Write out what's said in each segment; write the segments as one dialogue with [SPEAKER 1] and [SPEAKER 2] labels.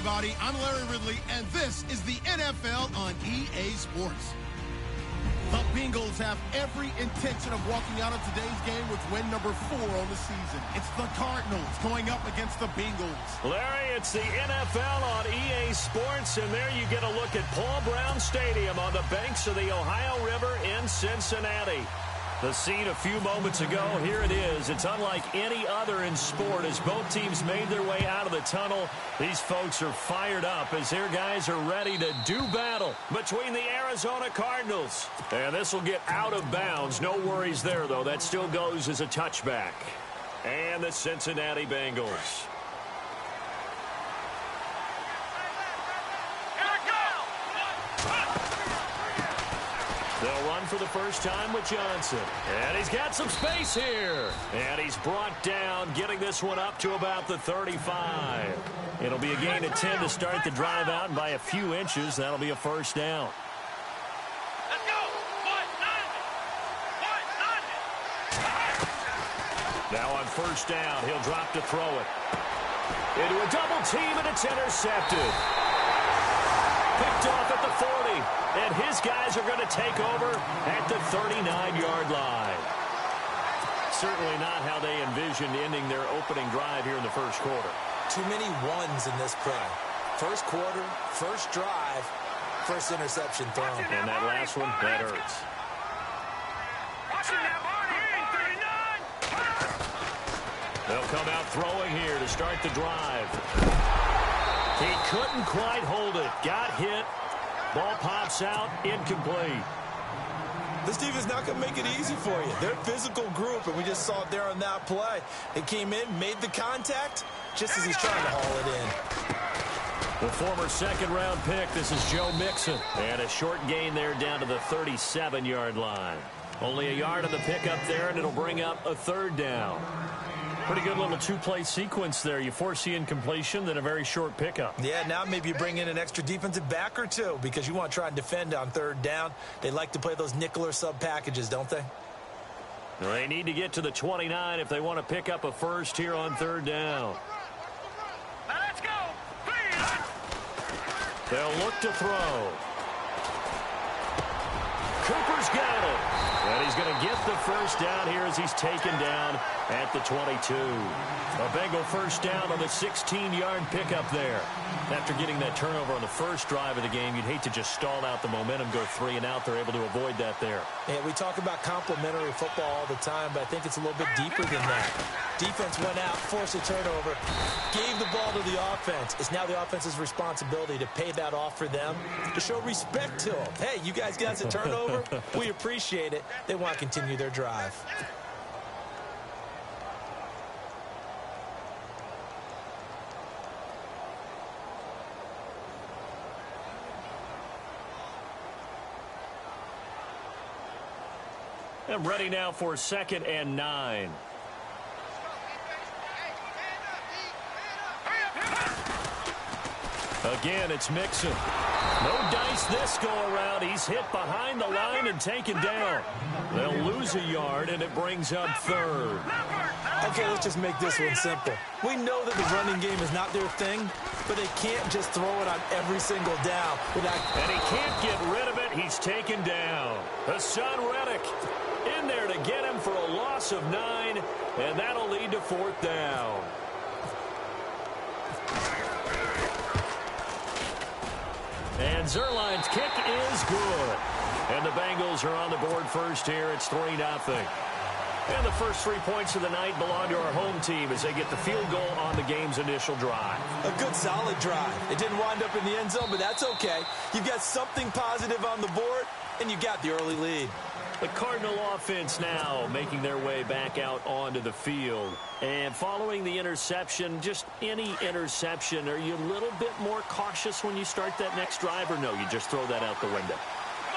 [SPEAKER 1] everybody. I'm Larry Ridley, and this is the NFL on EA Sports. The Bengals have every intention of walking out of today's game with win number 4 on the season. It's the Cardinals going up against the Bengals.
[SPEAKER 2] Larry, it's the NFL on EA Sports, and there you get a look at Paul Brown Stadium on the banks of the Ohio River in Cincinnati. The scene a few moments ago, here it is. It's unlike any other in sport as both teams made their way out of the tunnel. These folks are fired up as their guys are ready to do battle between the Arizona Cardinals. And this will get out of bounds. No worries there, though. That still goes as a touchback. And the Cincinnati Bengals. They'll run for the first time with Johnson. And he's got some space here. And he's brought down, getting this one up to about the 35. It'll be a gain of 10 to start the drive out, and by a few inches, that'll be a first down.
[SPEAKER 3] Let's go.
[SPEAKER 2] Now on first down, he'll drop to throw it. Into a double team, and it's intercepted. Picked off at the 40. And his guys are going to take over at the 39-yard line. Certainly not how they envisioned ending their opening drive here in the first quarter.
[SPEAKER 4] Too many ones in this play. First quarter, first drive, first interception thrown.
[SPEAKER 2] And that last one, that hurts. They'll come out throwing here to start the drive. He couldn't quite hold it. Got hit. Ball pops out, incomplete.
[SPEAKER 4] This defense not going to make it easy for you. They're a physical group, and we just saw it there on that play. They came in, made the contact, just as he's trying to haul it in.
[SPEAKER 2] The former second-round pick, this is Joe Mixon. And a short gain there down to the 37-yard line. Only a yard on the pickup there, and it'll bring up a third down. Pretty good little two-play sequence there. You force the incompletion, then a very short pickup.
[SPEAKER 4] Yeah, now maybe you bring in an extra defensive back or two because you want to try and defend on third down. They like to play those nickel or sub packages, don't they?
[SPEAKER 2] They need to get to the 29 if they want to pick up a first here on third down.
[SPEAKER 3] Now let's go.
[SPEAKER 2] They'll look to throw. Cooper's got it. And he's going to get the first down here as he's taken down at the 22. A Bengal first down on the 16-yard pickup there. After getting that turnover on the first drive of the game, you'd hate to just stall out the momentum, go 3 and out. They're able to avoid that there.
[SPEAKER 4] Yeah, we talk about complementary football all the time, but I think it's a little bit deeper than that. Defense went out, forced a turnover, gave the ball to the offense. It's now the offense's responsibility to pay that off for them, to show respect to them. Hey, you guys got a turnover? We appreciate it. They want to continue their drive.
[SPEAKER 2] I'm ready now for 2nd and 9. Again, it's Mixon. No dice this go-around. He's hit behind the line and taken down. They'll lose a yard, and it brings up third.
[SPEAKER 4] Okay, let's just make this one simple. We know that the running game is not their thing, but they can't just throw it on every single down without...
[SPEAKER 2] And he can't get rid of it. He's taken down. Hassan Reddick in there to get him for a loss of 9, and that'll lead to 4th down. And Zerline's kick is good. And the Bengals are on the board first here. It's 3-0. And the first 3 points of the night belong to our home team as they get the field goal on the game's initial drive.
[SPEAKER 4] A good, solid drive. It didn't wind up in the end zone, but that's okay. You've got something positive on the board, and you got the early lead.
[SPEAKER 2] The Cardinal offense now making their way back out onto the field. And following the interception, just any interception, are you a little bit more cautious when you start that next drive, or no, you just throw that out the window?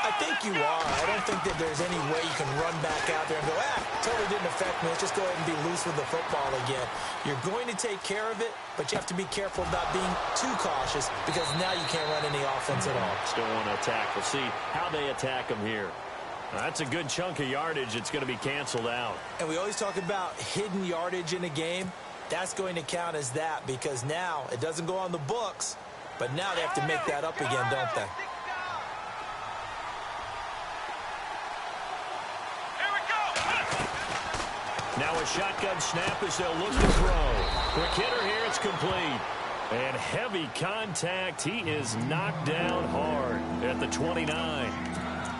[SPEAKER 4] I think you are. I don't think that there's any way you can run back out there and go, totally didn't affect me. Let's just go ahead and be loose with the football again. You're going to take care of it, but you have to be careful about being too cautious because now you can't run any offense at all.
[SPEAKER 2] Still want to attack. We'll see how they attack them here. That's a good chunk of yardage. It's going to be canceled out.
[SPEAKER 4] And we always talk about hidden yardage in a game. That's going to count as that because now it doesn't go on the books, But now they have to make that up again, don't they?
[SPEAKER 2] Now a shotgun snap as they'll look to throw. Quick hitter here, it's complete. And heavy contact. He is knocked down hard at the 29.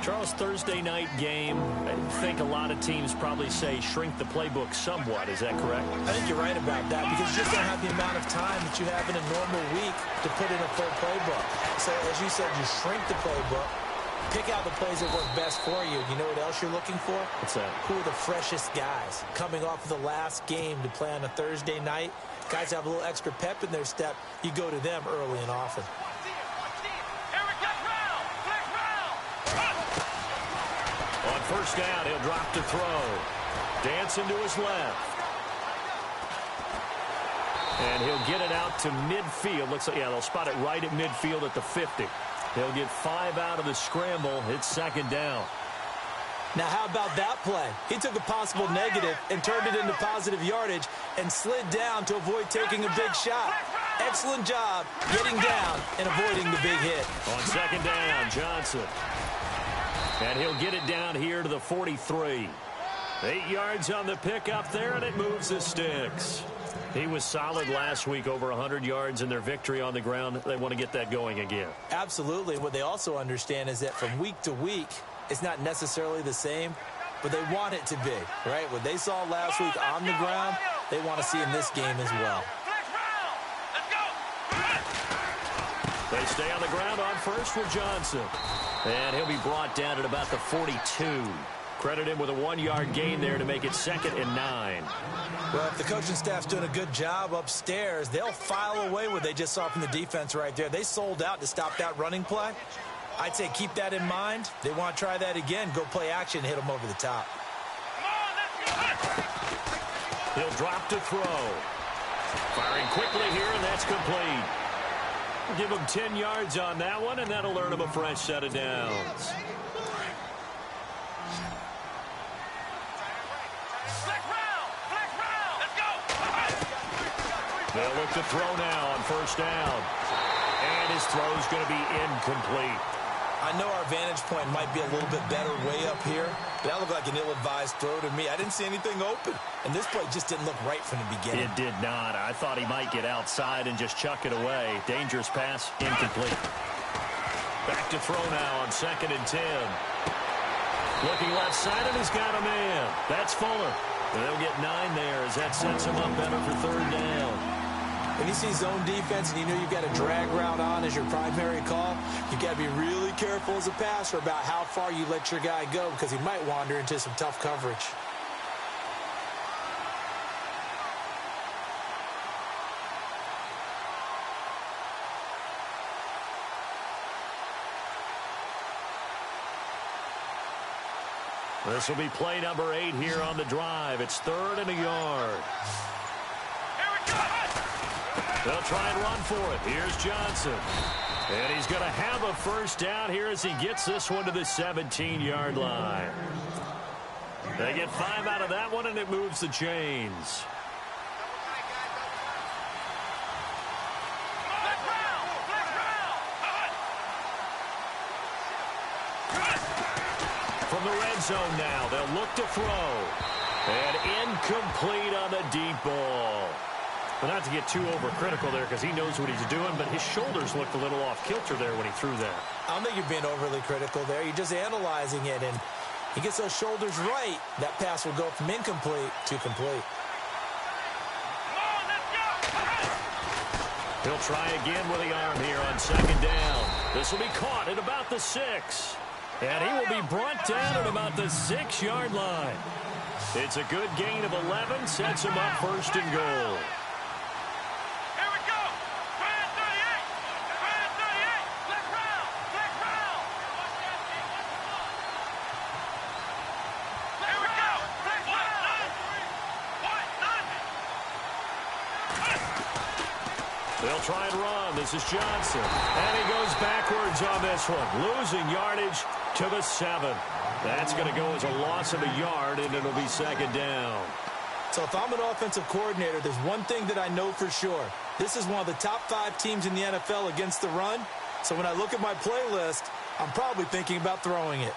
[SPEAKER 2] Charles, Thursday night game, I think a lot of teams probably say shrink the playbook somewhat. Is that correct?
[SPEAKER 4] I think you're right about that because you just don't have the amount of time that you have in a normal week to put in a full playbook. So, as you said, you shrink the playbook. Pick out the plays that work best for you. You know what else you're looking for?
[SPEAKER 2] What's that?
[SPEAKER 4] Who are the freshest guys coming off of the last game to play on a Thursday night? Guys have a little extra pep in their step. You go to them early and often.
[SPEAKER 2] On first down, he'll drop to throw. Dancing to his left. And he'll get it out to midfield. Looks like, yeah, they'll spot it right at midfield at the 50. He'll get 5 out of the scramble. It's second down.
[SPEAKER 4] Now, how about that play? He took a possible negative and turned it into positive yardage and slid down to avoid taking a big shot. Excellent job getting down and avoiding the big hit.
[SPEAKER 2] On second down, Johnson. And he'll get it down here to the 43. 8 yards on the pickup there, and it moves the sticks. He was solid last week, over 100 yards in their victory on the ground. They want to get that going again.
[SPEAKER 4] Absolutely. What they also understand is that from week to week, it's not necessarily the same, but they want it to be, right? What they saw last week on the ground, they want to see in this game as well.
[SPEAKER 2] They stay on the ground on first with Johnson. And he'll be brought down at about the 42. Credit him with a 1-yard gain there to make it 2nd and 9.
[SPEAKER 4] Well, if the coaching staff's doing a good job upstairs, they'll file away what they just saw from the defense right there. They sold out to stop that running play. I'd say keep that in mind. They want to try that again. Go play action, hit them over the top.
[SPEAKER 2] He'll drop to throw. Firing quickly here, and that's complete. Give him 10 yards on that one, and that'll earn him a fresh set of downs. They'll look to throw now on first down. And his throw's going to be incomplete.
[SPEAKER 4] I know our vantage point might be a little bit better way up here, but that looked like an ill-advised throw to me. I didn't see anything open, and this play just didn't look right from the beginning.
[SPEAKER 2] It did not. I thought he might get outside and just chuck it away. Dangerous pass, incomplete. Back to throw now on 2nd and 10. Looking left side, and he's got a man. That's Fuller. They'll get 9 there as that sets him up better for 3rd down.
[SPEAKER 4] When you see zone defense and you know you've got a drag route on as your primary call, you've got to be really careful as a passer about how far you let your guy go because he might wander into some tough coverage.
[SPEAKER 2] This will be play number 8 here on the drive. It's 3rd and a yard. They'll try and run for it. Here's Johnson. And he's going to have a first down here as he gets this one to the 17-yard line. They get 5 out of that one, and it moves the chains. From the red zone now, they'll look to throw. And incomplete on the deep ball. But not to get too overcritical there because he knows what he's doing, but his shoulders looked a little off kilter there when he threw that.
[SPEAKER 4] I don't think you're being overly critical there. You're just analyzing it, and he gets those shoulders right. That pass will go from incomplete to complete.
[SPEAKER 2] He'll try again with the arm here on 2nd down. This will be caught at about the 6. And he will be brought down at about the 6-yard line. It's a good gain of 11, sets him up 1st and goal. They'll try and run. This is Johnson. And he goes backwards on this one. Losing yardage to the 7. That's going to go as a loss of a yard, and it'll be 2nd down.
[SPEAKER 4] So if I'm an offensive coordinator, there's one thing that I know for sure. This is one of the top 5 teams in the NFL against the run. So when I look at my playlist, I'm probably thinking about throwing it.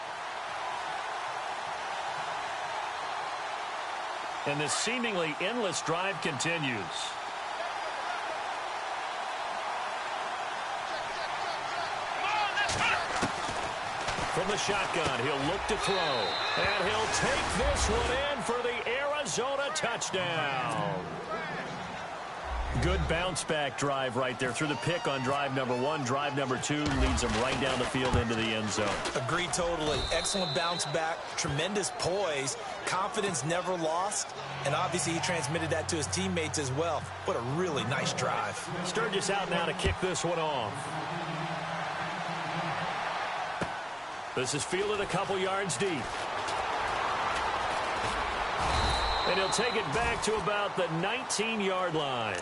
[SPEAKER 2] And this seemingly endless drive continues. From the shotgun, he'll look to throw. And he'll take this one in for the Arizona touchdown. Good bounce-back drive right there. Through the pick on drive number 1. Drive number 2 leads him right down the field into the end zone.
[SPEAKER 4] Agreed totally. Excellent bounce back. Tremendous poise. Confidence never lost. And obviously he transmitted that to his teammates as well. What a really nice drive.
[SPEAKER 2] Sturgis out now to kick this one off. This is fielded a couple yards deep. And he'll take it back to about the 19-yard line.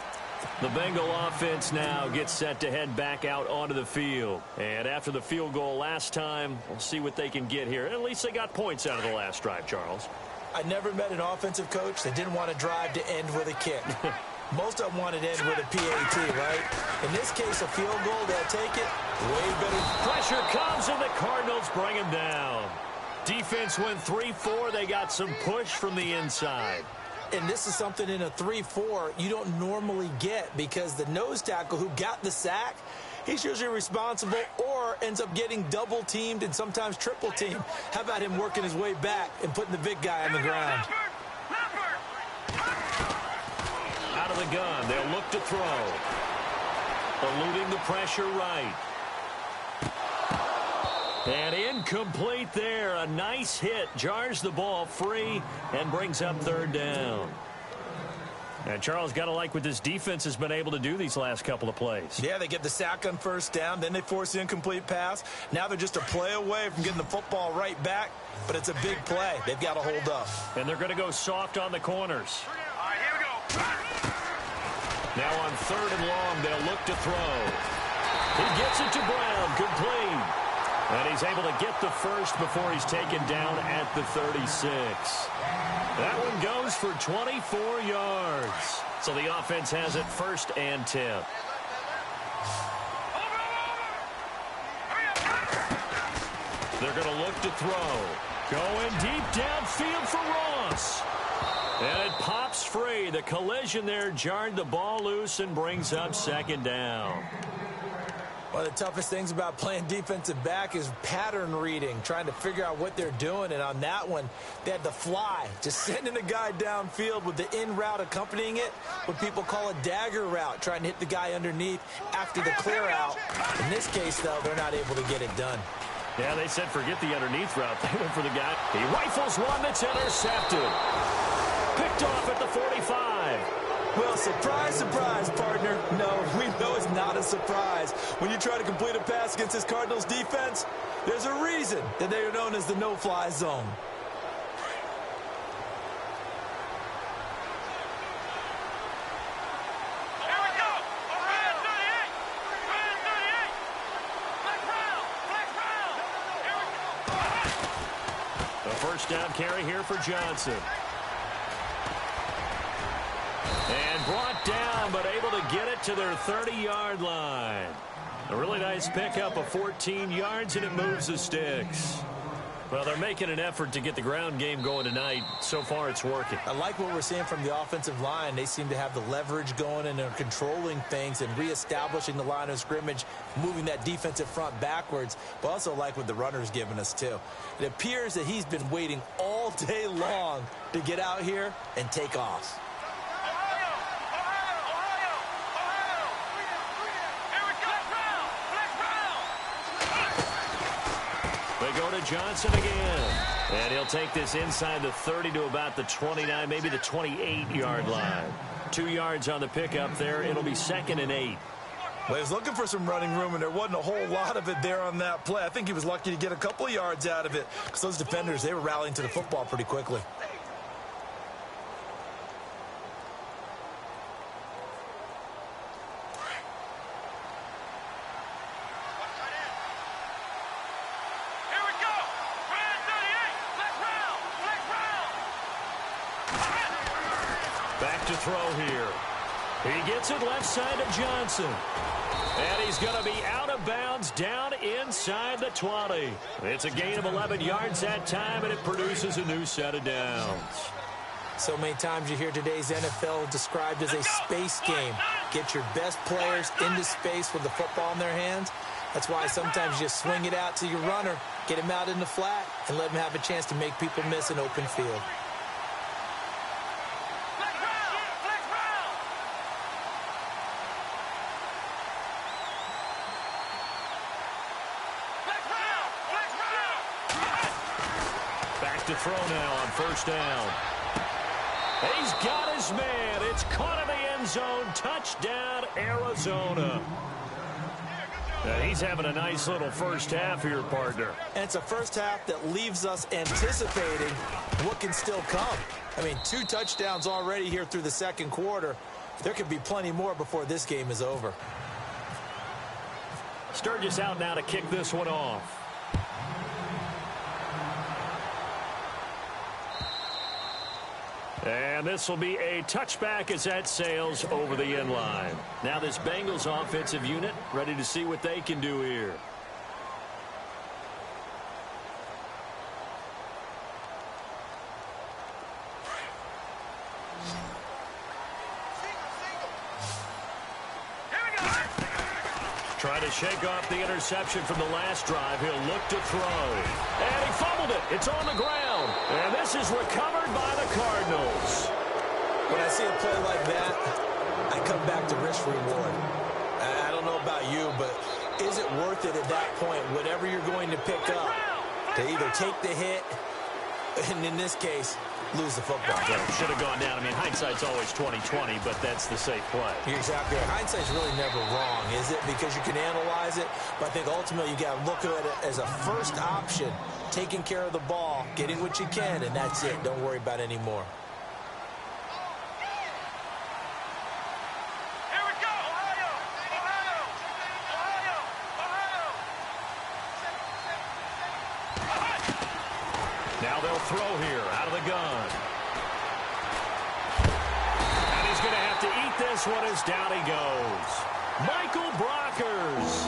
[SPEAKER 2] The Bengal offense now gets set to head back out onto the field. And after the field goal last time, we'll see what they can get here. At least they got points out of the last drive, Charles.
[SPEAKER 4] I never met an offensive coach that didn't want to drive to end with a kick. Most of them wanted to end with a PAT, right? In this case, a field goal, they'll take it. Way better.
[SPEAKER 2] Pressure comes, and the Cardinals bring him down. Defense went 3-4. They got some push from the inside.
[SPEAKER 4] And this is something in a 3-4 you don't normally get because the nose tackle who got the sack, he's usually responsible or ends up getting double-teamed and sometimes triple-teamed. How about him working his way back and putting the big guy on the ground?
[SPEAKER 2] Out of the gun, they'll look to throw. Eluding the pressure right. And incomplete there. A nice hit. Jars the ball free and brings up 3rd down. And Charles, got to like what this defense has been able to do these last couple of plays.
[SPEAKER 4] Yeah, they get the sack on 1st down. Then they force the incomplete pass. Now they're just a play away from getting the football right back. But it's a big play. They've got to hold up.
[SPEAKER 2] And they're going to go soft on the corners.
[SPEAKER 3] All right, here we go.
[SPEAKER 2] Now on 3rd and long, they'll look to throw. He gets it to Brown. Complete. And he's able to get the first before he's taken down at the 36. That one goes for 24 yards. So the offense has it 1st and 10. They're going to look to throw. Going deep downfield for Ross. And it pops free. The collision there jarred the ball loose and brings up 2nd down.
[SPEAKER 4] One of the toughest things about playing defensive back is pattern reading, trying to figure out what they're doing. And on that one, they had the fly, just sending a guy downfield with the in route accompanying it, what people call a dagger route, trying to hit the guy underneath after the clear out. In this case, though, they're not able to get it done.
[SPEAKER 2] Yeah, they said forget the underneath route. They went for the guy. He rifles one that's intercepted. Picked off at the 45.
[SPEAKER 4] Well, surprise, surprise, partner. No, we know it's not a surprise. When you try to complete a pass against this Cardinals defense, there's a reason that they are known as the no-fly zone.
[SPEAKER 3] Here we go. Red 38. Red 38. Black Brown. Black Brown. Here we go.
[SPEAKER 2] A 1st down carry here for Johnson. And brought down, but able to get it to their 30-yard line. A really nice pickup of 14 yards, and it moves the sticks. Well, they're making an effort to get the ground game going tonight. So far, it's working.
[SPEAKER 4] I like what we're seeing from the offensive line. They seem to have the leverage going, and they're controlling things and reestablishing the line of scrimmage, moving that defensive front backwards. But also like what the runner's giving us, too. It appears that he's been waiting all day long to get out here and take off.
[SPEAKER 2] Go to Johnson again. And he'll take this inside the 30 to about the 29, maybe the 28-yard line. 2 yards on the pickup there. It'll be 2nd and 8.
[SPEAKER 4] Well, he was looking for some running room, and there wasn't a whole lot of it there on that play. I think he was lucky to get a couple of yards out of it because those defenders, they were rallying to the football pretty quickly.
[SPEAKER 2] Back to throw here. He gets it left side to Johnson. And he's going to be out of bounds down inside the 20. It's a gain of 11 yards that time, and it produces a new set of downs.
[SPEAKER 4] So many times you hear today's NFL described as a space game. Get your best players into space with the football in their hands. That's why sometimes you just swing it out to your runner, get him out in the flat, and let him have a chance to make people miss an open field.
[SPEAKER 2] Back to throw now on first down. He's got his man. It's caught in the end zone. Touchdown, Arizona. And he's having a nice little first half here, partner.
[SPEAKER 4] And it's a first half that leaves us anticipating what can still come. I mean, 2 touchdowns already here through the second quarter. There could be plenty more before this game is over.
[SPEAKER 2] Sturgis out now to kick this one off. And this will be a touchback as that sails over the end line. Now this Bengals offensive unit ready to see what they can do here. Trying to shake off the interception from the last drive. He'll look to throw. And he fumbled it. It's on the ground. And this is recovered by the Cardinals.
[SPEAKER 4] When I see a play like that, I come back to risk reward. I don't know about you, but is it worth it at that point, whatever you're going to pick up, to either take the hit, and in this case, lose the football?
[SPEAKER 2] Yeah, should have gone down. I mean, hindsight's always 20/20, but that's the safe play.
[SPEAKER 4] You're exactly right. Hindsight's really never wrong, is it? Because you can analyze it, but I think ultimately you got to look at it as a first option, taking care of the ball, getting what you can, and that's it. Don't worry about any more.
[SPEAKER 3] Here we go, Ohio! Ohio! Ohio!
[SPEAKER 2] Now they'll throw here out of the gun. And he's going to have to eat this one as down he goes. Michael Brockers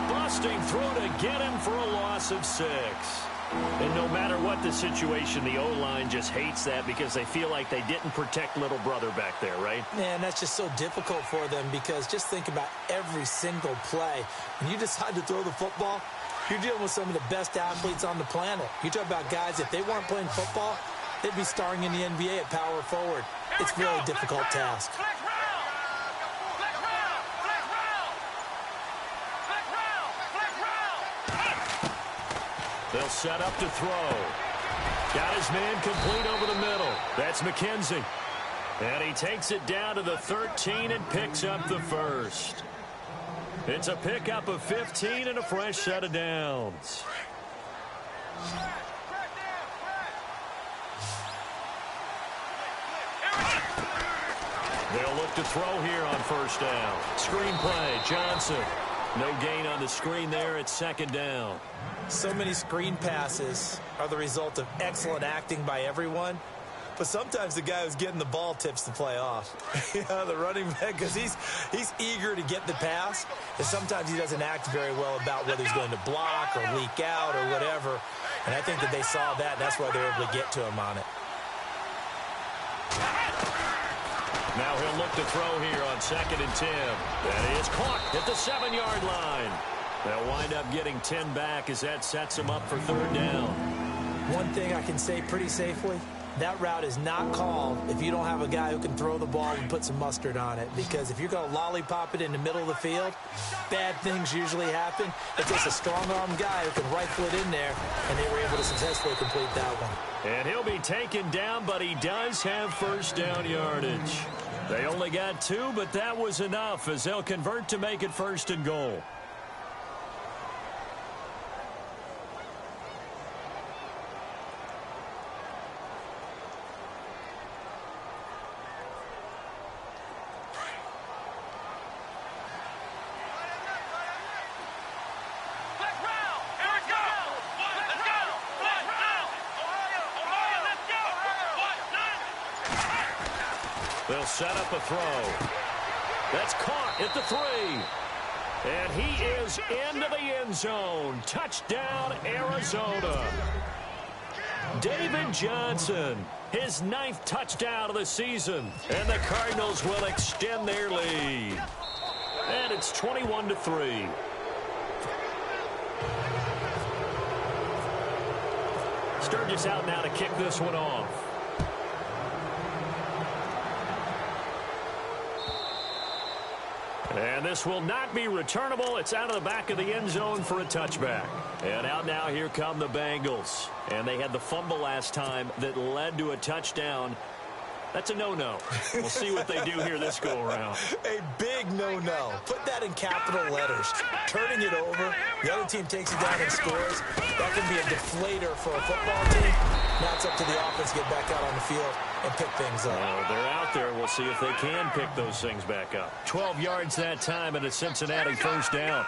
[SPEAKER 2] busting through to get him for a loss of 6. And no matter what the situation, the O-line just hates that because they feel like they didn't protect little brother back there, right?
[SPEAKER 4] Man, that's just so difficult for them because just think about every single play. When you decide to throw the football, you're dealing with some of the best athletes on the planet. You talk about guys, if they weren't playing football, they'd be starring in the NBA at power forward. It's a really difficult task.
[SPEAKER 2] They'll set up to throw. Got his man complete over the middle. That's McKenzie. And he takes it down to the 13 and picks up the first. It's a pickup of 15 and a fresh set of downs. They'll look to throw here on first down. Screen play, Johnson. No gain on the screen there. It's second down.
[SPEAKER 4] So many screen passes are the result of excellent acting by everyone. But sometimes the guy who's getting the ball tips the play off. The running back, because he's eager to get the pass. And sometimes he doesn't act very well about whether he's going to block or leak out or whatever. And I think that they saw that, and that's why they were able to get to him on it.
[SPEAKER 2] Now he'll look to throw here on 2nd and 10. That is caught at the 7-yard line. They'll wind up getting 10 back as that sets them up for third down.
[SPEAKER 4] One thing I can say pretty safely, that route is not called if you don't have a guy who can throw the ball and put some mustard on it. Because if you're going to lollipop it in the middle of the field, bad things usually happen. It takes a strong-arm guy who can rifle it in there, and they were able to successfully complete that one.
[SPEAKER 2] And he'll be taken down, but he does have first down yardage. They only got 2, but that was enough as they'll convert to make it 1st and goal. They'll set up a throw. That's caught at the 3. And he is into the end zone. Touchdown, Arizona. David Johnson, his 9th touchdown of the season. And the Cardinals will extend their lead. And it's 21-3. Sturgis out now to kick this one off. And this will not be returnable. It's out of the back of the end zone for a touchback. And out now, here come the Bengals. And they had the fumble last time that led to a touchdown. That's a no-no. We'll see what they do here this go-around.
[SPEAKER 4] A big no-no. Put that in capital letters. Turning it over, the other team takes it down and scores. That can be a deflator for a football team. Now it's up to the offense to get back out on the field and pick things up.
[SPEAKER 2] They're out there. We'll see if they can pick those things back up. 12 yards that time, and a Cincinnati first down.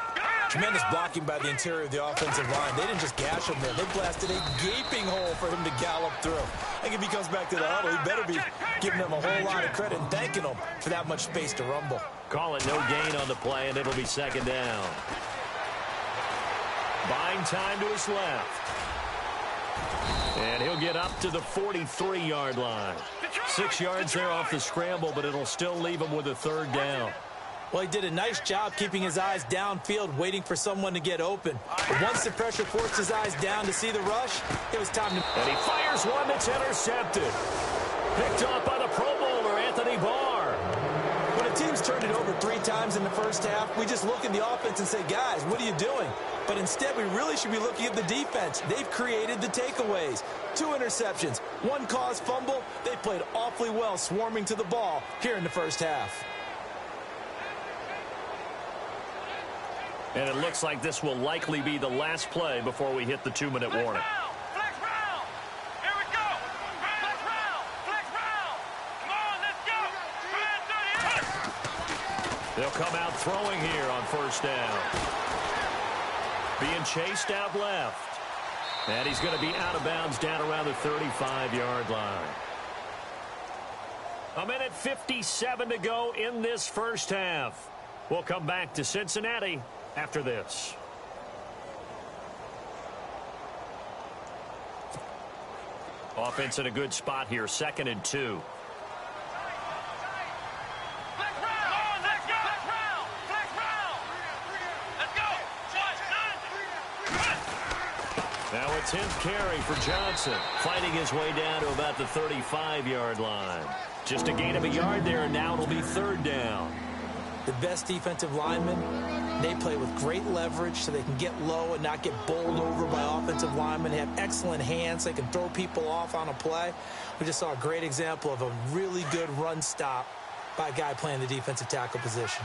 [SPEAKER 4] Tremendous blocking by the interior of the offensive line. They didn't just gash him there. They blasted a gaping hole for him to gallop through. I think if he comes back to the huddle, he better be giving them a whole lot of credit and thanking them for that much space to rumble.
[SPEAKER 2] Call it no gain on the play, and it'll be second down. Buying time to his left. And he'll get up to the 43-yard line. 6 yards there off the scramble, but it'll still leave him with a third down.
[SPEAKER 4] Well, he did a nice job keeping his eyes downfield, waiting for someone to get open. But once the pressure forced his eyes down to see the rush, it was time to...
[SPEAKER 2] And he fires one that's intercepted. Picked off by the Pro Bowler, Anthony Barr.
[SPEAKER 4] When a team's turned it over 3 times in the first half, we just look at the offense and say, guys, what are you doing? But instead, we really should be looking at the defense. They've created the takeaways. 2 interceptions, 1 caused fumble. They played awfully well swarming to the ball here in the first half.
[SPEAKER 2] And it looks like this will likely be the last play before we hit the 2-minute warning.
[SPEAKER 3] Flex round. Here we go. Flex round. Flex round. Come on, let's go.
[SPEAKER 2] They'll come out throwing here on first down. Being chased out left. And he's going to be out of bounds down around the 35-yard line. 1:57 to go in this first half. We'll come back to Cincinnati after this. Offense in a good spot here, 2nd and 2. Now a 10th carry for Johnson, fighting his way down to about the 35-yard line. Just a gain of a yard there, and now it'll be 3rd down.
[SPEAKER 4] The best defensive linemen, they play with great leverage so they can get low and not get bowled over by offensive linemen. They have excellent hands. They can throw people off on a play. We just saw a great example of a really good run stop by a guy playing the defensive tackle position.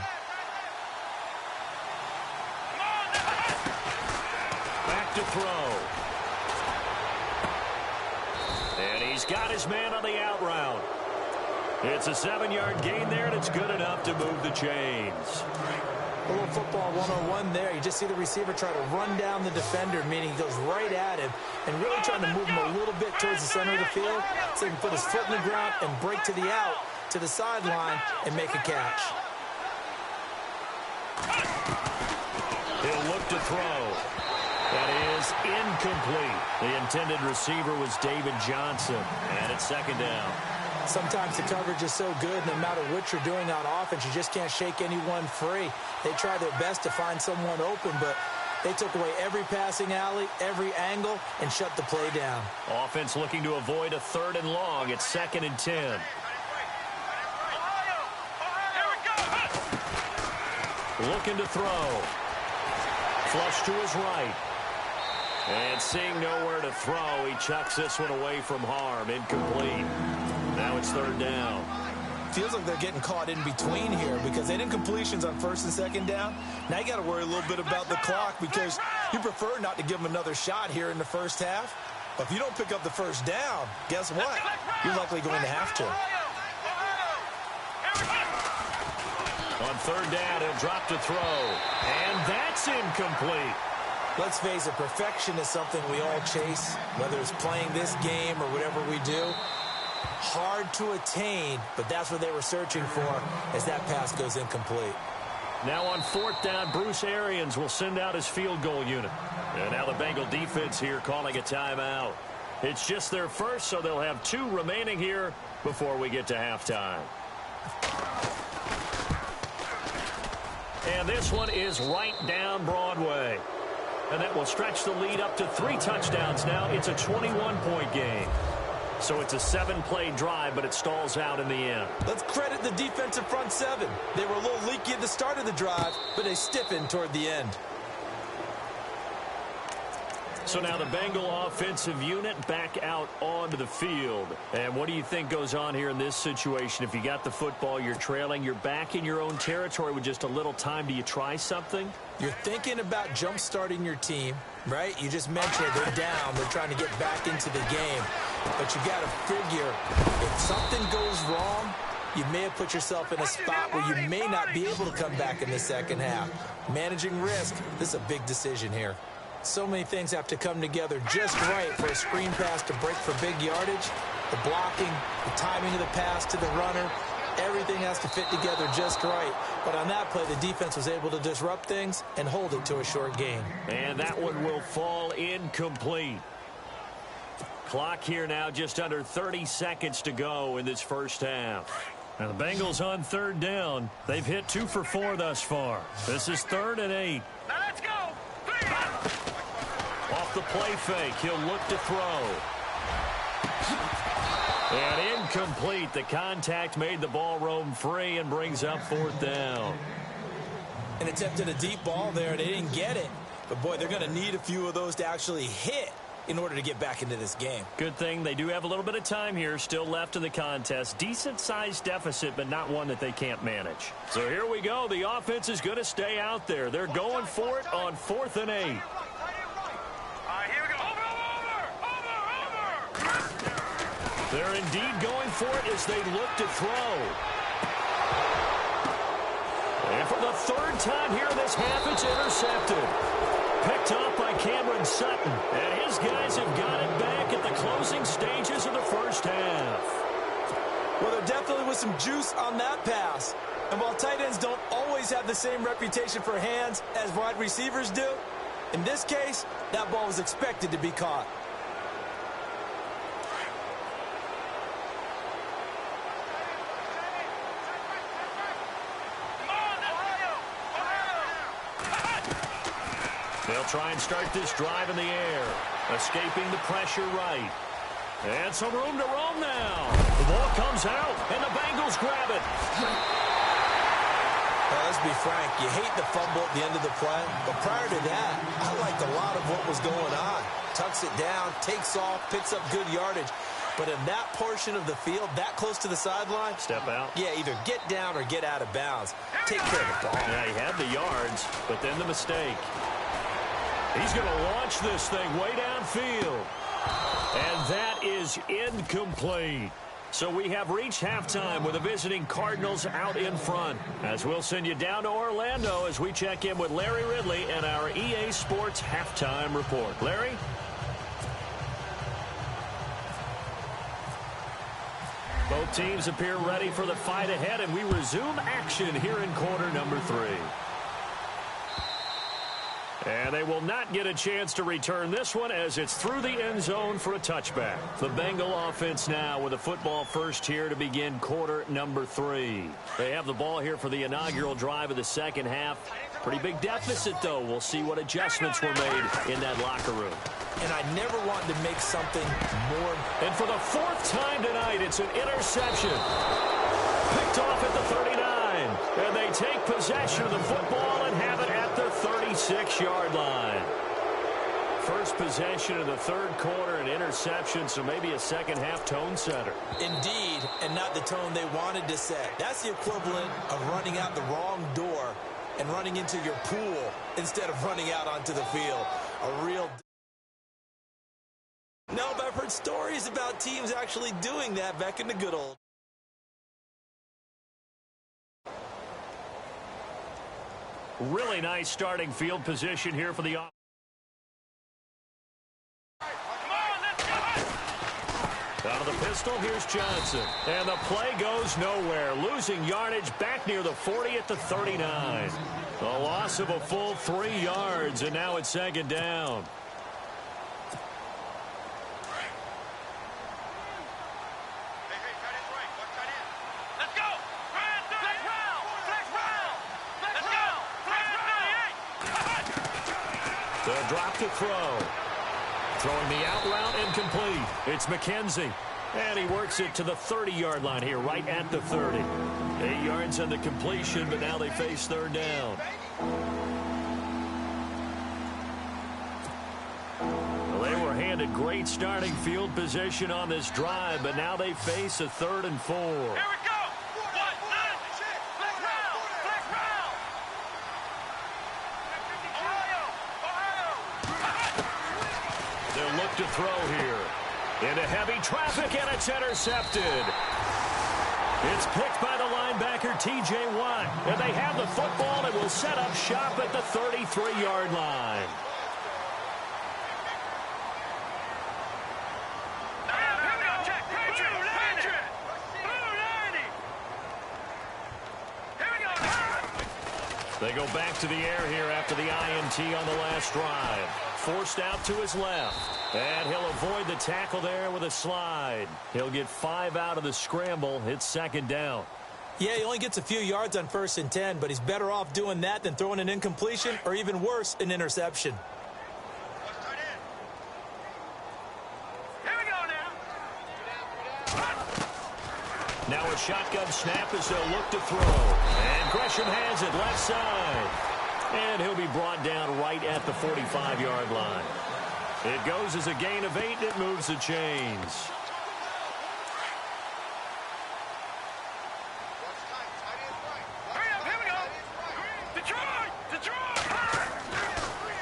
[SPEAKER 2] Back to throw. And he's got his man on the out route. It's a 7-yard gain there, and it's good enough to move the chains.
[SPEAKER 4] A little football 101 there. You just see the receiver try to run down the defender, meaning he goes right at him and really trying to move him a little bit towards the center of the field so he can put his foot in the ground and break to the out, to the sideline, and make a catch.
[SPEAKER 2] He'll look to throw. That is incomplete. The intended receiver was David Johnson, and it's 2nd down.
[SPEAKER 4] Sometimes the coverage is so good, no matter what you're doing on offense, you just can't shake anyone free. They try their best to find someone open, but they took away every passing alley, every angle, and shut the play down.
[SPEAKER 2] Offense looking to avoid a 3rd and long. It's 2nd and 10. Looking to throw. Flush to his right. And seeing nowhere to throw, he chucks this one away from harm. Incomplete. Now it's 3rd down.
[SPEAKER 4] Feels like they're getting caught in between here because they didn't completions on 1st and 2nd down. Now you got to worry a little bit about the clock because you prefer not to give them another shot here in the first half. But if you don't pick up the 1st down, guess what? You're likely going to have to.
[SPEAKER 2] On 3rd down, he'll drop to throw. And that's incomplete.
[SPEAKER 4] Let's face it, perfection is something we all chase, whether it's playing this game or whatever we do. Hard to attain, but that's what they were searching for as that pass goes incomplete.
[SPEAKER 2] Now on 4th down, Bruce Arians will send out his field goal unit. And now the Bengal defense here calling a timeout. It's just their first, so they'll have 2 remaining here before we get to halftime. And this one is right down Broadway. And that will stretch the lead up to 3 touchdowns now. It's a 21-point game. So it's a 7-play drive, but it stalls out in the end.
[SPEAKER 4] Let's credit the defensive front 7. They were a little leaky at the start of the drive, but they stiffened toward the end.
[SPEAKER 2] So now the Bengal offensive unit back out onto the field. And what do you think goes on here in this situation? If you got the football, you're trailing, you're back in your own territory with just a little time. Do you try something?
[SPEAKER 4] You're thinking about jump-starting your team, right? You just mentioned they're down. They're trying to get back into the game. But you got to figure if something goes wrong, you may have put yourself in a spot where you may not be able to come back in the second half. Managing risk, this is a big decision here. So many things have to come together just right for a screen pass to break for big yardage. The blocking, the timing of the pass to the runner, everything has to fit together just right. But on that play, the defense was able to disrupt things and hold it to a short gain.
[SPEAKER 2] And that one will fall incomplete. Clock here now just under 30 seconds to go in this first half. Now the Bengals on 3rd down. They've hit 2 for 4 thus far. This is 3rd and 8.
[SPEAKER 3] Now let's go.
[SPEAKER 2] Off the play fake, he'll look to throw. And incomplete. The contact made the ball roam free and brings up 4th down.
[SPEAKER 4] And attempted a deep ball there. They didn't get it. But, boy, they're going to need a few of those to actually hit in order to get back into this game.
[SPEAKER 2] Good thing they do have a little bit of time here still left in the contest. Decent-sized deficit, but not one that they can't manage. So here we go. The offense is going to stay out there. They're going for it on 4th and 8.
[SPEAKER 3] Here we go. Over.
[SPEAKER 2] They're indeed going for it as they look to throw. And for the 3rd time here in this half, it's intercepted. Picked off by Cameron Sutton. And his guys have got it back at the closing stages of the first half.
[SPEAKER 4] Well, there definitely was some juice on that pass. And while tight ends don't always have the same reputation for hands as wide receivers do, in this case, that ball was expected to be caught.
[SPEAKER 2] They'll try and start this drive in the air. Escaping the pressure right. And some room to roam now. The ball comes out, and the Bengals grab it.
[SPEAKER 4] Well, let's be frank. You hate the fumble at the end of the play. But prior to that, I liked a lot of what was going on. Tucks it down, takes off, picks up good yardage. But in that portion of the field, that close to the sideline,
[SPEAKER 2] step out.
[SPEAKER 4] Yeah, either get down or get out of bounds. Take care of the ball.
[SPEAKER 2] Yeah, he had the yards, but then the mistake. He's going to launch this thing way downfield. And that is incomplete. So we have reached halftime with the visiting Cardinals out in front. As we'll send you down to Orlando as we check in with Larry Ridley and our EA Sports Halftime Report. Larry? Both teams appear ready for the fight ahead, and we resume action here in quarter number 3. And they will not get a chance to return this one as it's through the end zone for a touchback. The Bengal offense now with a football first here to begin quarter number 3. They have the ball here for the inaugural drive of the second half. Pretty big deficit, though. We'll see what adjustments were made in that locker room.
[SPEAKER 4] And I never wanted to make something more.
[SPEAKER 2] And for the 4th time tonight, it's an interception. Picked off at the 39. And they take possession of the football and have it at the 36-yard line. First possession of the 3rd quarter, an interception, so maybe a second-half tone setter.
[SPEAKER 4] Indeed, and not the tone they wanted to set. That's the equivalent of running out the wrong door and running into your pool instead of running out onto the field. A real... No, but I've heard stories about teams actually doing that back in the good old...
[SPEAKER 2] Really nice starting field position here for the offense. Out of the the pistol. Here's Johnson. And the play goes nowhere. Losing yardage back near the 40 at the 39. A loss of a full 3 yards, and now it's second down. They'll drop to throw. Throwing the out route incomplete. It's McKenzie. And he works it to the 30-yard line here, right at the 30. 8 yards on the completion, but now they face third down. Well, they were handed great starting field position on this drive, but now they face a 3rd and 4.
[SPEAKER 3] Here we go.
[SPEAKER 2] They'll look to throw here. Into heavy traffic, and it's intercepted. It's picked by the linebacker, T.J. Watt. And they have the football and will set up shop at the 33-yard line. They go back to the air here after the INT on the last drive. Forced out to his left. And he'll avoid the tackle there with a slide. He'll get 5 out of the scramble. It's second down.
[SPEAKER 4] Yeah, he only gets a few yards on 1st and 10, but he's better off doing that than throwing an incompletion or even worse, an interception.
[SPEAKER 2] Now a shotgun snap as they'll look to throw. And Gresham has it left side. And he'll be brought down right at the 45-yard line. It goes as a gain of 8, and it moves the chains.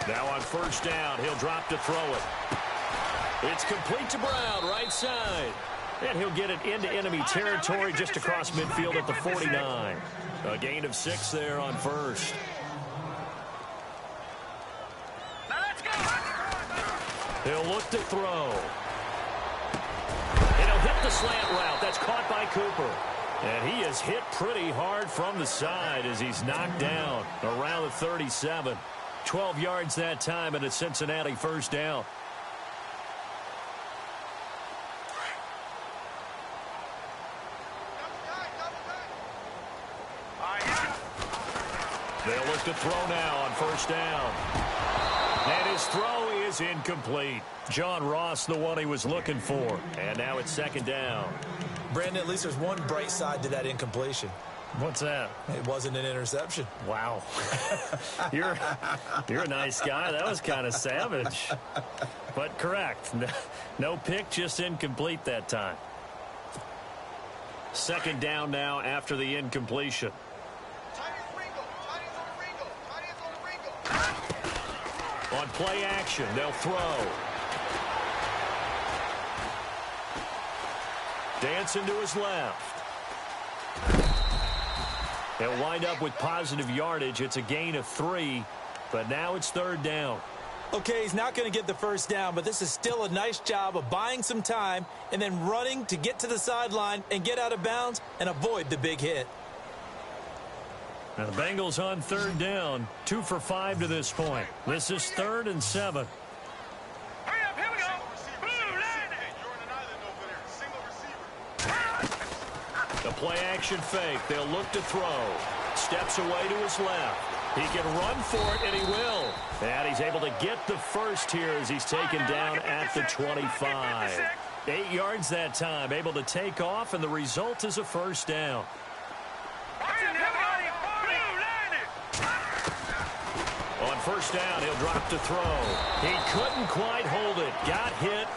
[SPEAKER 2] Now on first down, he'll drop to throw it. It's complete to Brown, right side. And he'll get it into enemy territory just across midfield at the 49. A gain of 6 there on first. He'll look to throw. And he'll hit the slant route. That's caught by Cooper. And he is hit pretty hard from the side as he's knocked down around the 37. 12 yards that time, and a Cincinnati first down. They'll look to throw now on first down. And his throw is incomplete. John Ross, the one he was looking for. And now it's second down.
[SPEAKER 4] Brandon, at least there's one bright side to that incompletion.
[SPEAKER 2] What's that?
[SPEAKER 4] It wasn't an interception.
[SPEAKER 2] Wow. You're a nice guy. That was kind of savage. But correct. No pick, just incomplete that time. Second down now after the incompletion. On play action, they'll throw. Dancing to his left. They'll wind up with positive yardage. It's a gain of 3, but now it's third down.
[SPEAKER 4] Okay, he's not going to get the first down, but this is still a nice job of buying some time and then running to get to the sideline and get out of bounds and avoid the big hit.
[SPEAKER 2] Now the Bengals on third down, 2 for 5 to this point. This is 3rd and 7.
[SPEAKER 3] Hurry up, here we go. Blue,
[SPEAKER 2] The play action fake. They'll look to throw. Steps away to his left. He can run for it, and he will. And he's able to get the first here as he's taken down at the 25. 8 yards that time, able to take off, and the result is a first down. On first down, he'll drop to throw. He couldn't quite hold it. Got hit.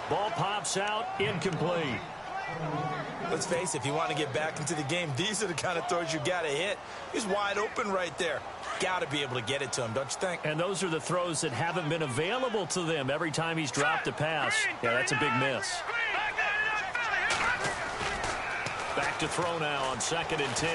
[SPEAKER 2] Ball pops out. Incomplete.
[SPEAKER 4] Let's face it, if you want to get back into the game, these are the kind of throws you got to hit. He's wide open right there. Got to be able to get it to him, don't you think?
[SPEAKER 2] And those are the throws that haven't been available to them every time he's dropped a pass. Yeah, that's a big miss. Back to throw now on 2nd and 10.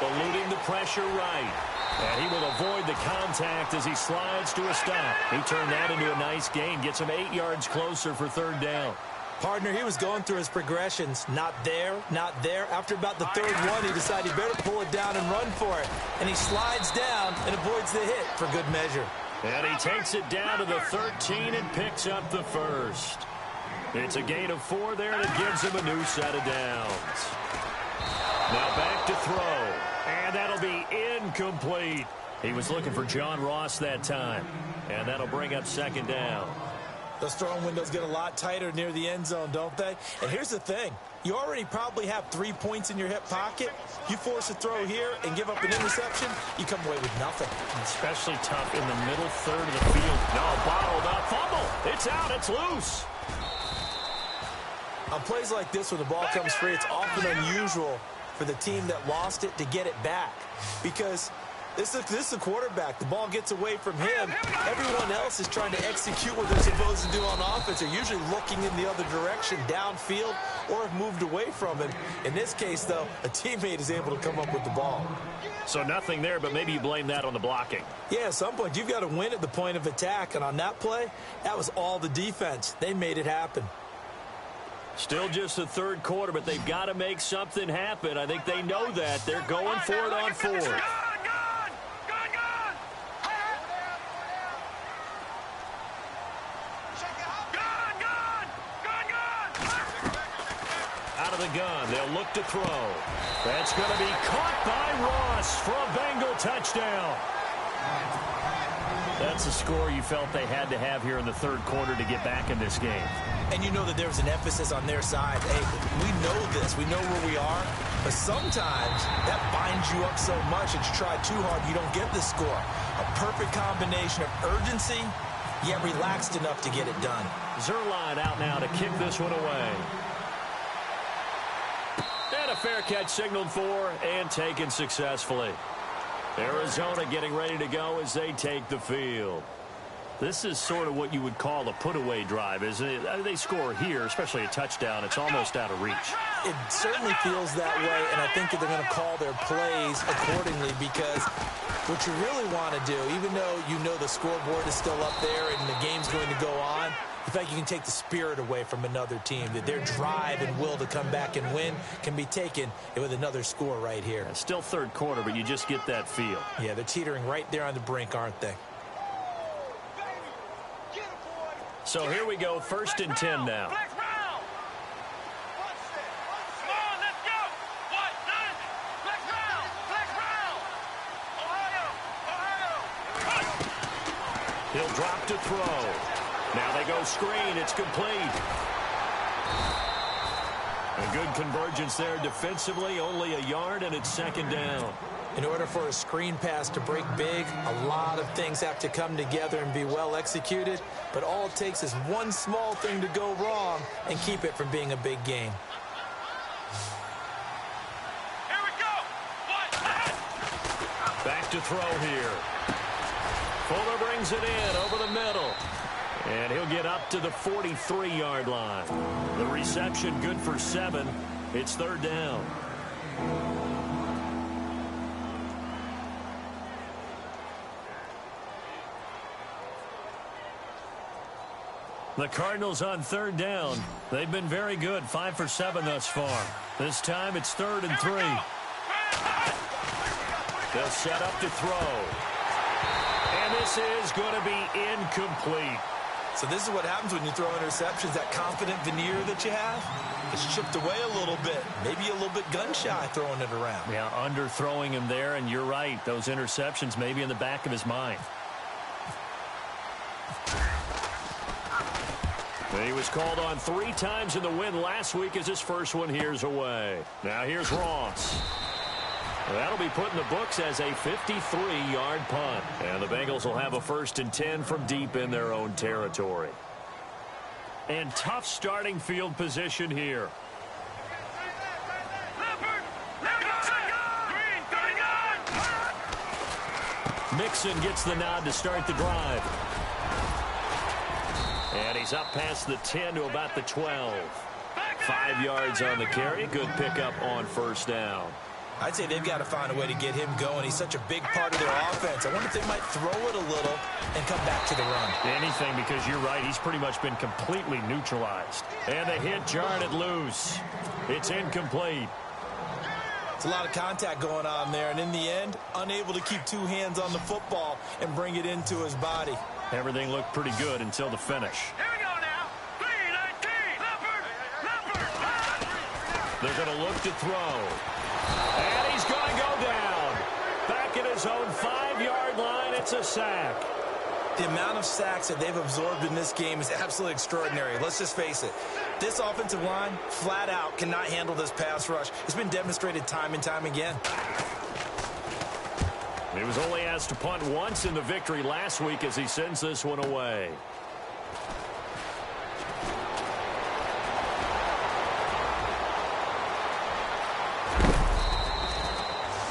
[SPEAKER 2] Eluding the pressure right. And he will avoid the contact as he slides to a stop. He turned that into a nice gain. Gets him 8 yards closer for third down.
[SPEAKER 4] Partner, he was going through his progressions. Not there, not there. After about the third one, he decided he better pull it down and run for it. And he slides down and avoids the hit for good measure.
[SPEAKER 2] And he takes it down to the 13 and picks up the first. It's a gain of 4 there, and it gives him a new set of downs. Now back to throw. And that'll be incomplete. He was looking for John Ross that time. And that'll bring up second down.
[SPEAKER 4] Those throwing windows get a lot tighter near the end zone, don't they? And here's the thing. You already probably have 3 points in your hip pocket. You force a throw here and give up an interception, you come away with nothing.
[SPEAKER 2] Especially tough in the middle third of the field. No, bottled up. Fumble. It's out. It's loose.
[SPEAKER 4] On plays like this, when the ball comes free, it's often unusual for the team that lost it to get it back. Because this is the quarterback. The ball gets away from him. Everyone else is trying to execute what they're supposed to do on offense. They're usually looking in the other direction, downfield, or have moved away from him. In this case, though, a teammate is able to come up with the ball.
[SPEAKER 2] So nothing there, but maybe you blame that on the blocking.
[SPEAKER 4] Yeah, at some point, you've got to win at the point of attack. And on that play, that was all the defense. They made it happen.
[SPEAKER 2] Still just the third quarter, but they've got to make something happen. I think they know that. They're going for it on fourth. Out of the gun, they'll look to throw. That's going to be caught by Ross for a Bengal touchdown. That's a score you felt they had to have here in the third quarter to get back in this game.
[SPEAKER 4] And you know that there was an emphasis on their side. Hey, we know this. We know where we are. But sometimes that binds you up so much that you try too hard, you don't get the score. A perfect combination of urgency, yet relaxed enough to get it done.
[SPEAKER 2] Zerline out now to kick this one away. And a fair catch signaled for and taken successfully. Arizona getting ready to go as they take the field. This is sort of what you would call a put-away drive, isn't it? They score here, especially a touchdown. It's almost out of reach.
[SPEAKER 4] It certainly feels that way, and I think that they're going to call their plays accordingly because what you really want to do, even though you know the scoreboard is still up there and the game's going to go on, the fact you can take the spirit away from another team, that their drive and will to come back and win can be taken with another score right here.
[SPEAKER 2] It's still third quarter, but you just get that feel.
[SPEAKER 4] Yeah, they're teetering right there on the brink, aren't they?
[SPEAKER 2] So here we go, 1st and 10 now. He'll drop to throw. Now they go screen. It's complete. A good convergence there defensively. Only a yard, and it's second down.
[SPEAKER 4] In order for a screen pass to break big, a lot of things have to come together and be well executed. But all it takes is one small thing to go wrong and keep it from being a big game.
[SPEAKER 3] Here we go.
[SPEAKER 2] Back to throw here. Fuller brings it in over the middle. And he'll get up to the 43-yard line. The reception good for 7. It's third down. The Cardinals on third down. They've been very good, 5 for 7 thus far. This time it's 3rd and 3. They'll set up to throw. And this is going to be incomplete.
[SPEAKER 4] So this is what happens when you throw interceptions, that confident veneer that you have. It's chipped away a little bit, maybe a little bit gun-shy throwing it around.
[SPEAKER 2] Yeah, underthrowing him there, and you're right. Those interceptions may be in the back of his mind. He was called on 3 times in the win last week as his first one here's away. Now here's Ross. That'll be put in the books as a 53-yard punt. And the Bengals will have a 1st and 10 from deep in their own territory. And tough starting field position here. Mixon gets the nod to start the drive. And he's up past the 10 to about the 12. 5 yards on the carry. Good pickup on first down.
[SPEAKER 4] I'd say they've got to find a way to get him going. He's such a big part of their offense. I wonder if they might throw it a little and come back to the run.
[SPEAKER 2] Anything, because you're right. He's pretty much been completely neutralized. And the hit jarred it loose. It's incomplete.
[SPEAKER 4] It's a lot of contact going on there, and in the end, unable to keep two hands on the football and bring it into his body.
[SPEAKER 2] Everything looked pretty good until the finish.
[SPEAKER 3] Here we go now. 3-19. Leopard.
[SPEAKER 2] They're going to look to throw. And he's going to go down. Back at his own 5-yard line, it's a sack.
[SPEAKER 4] The amount of sacks that they've absorbed in this game is absolutely extraordinary. Let's just face it. This offensive line, flat out, cannot handle this pass rush. It's been demonstrated time and time again.
[SPEAKER 2] He was only asked to punt once in the victory last week as he sends this one away.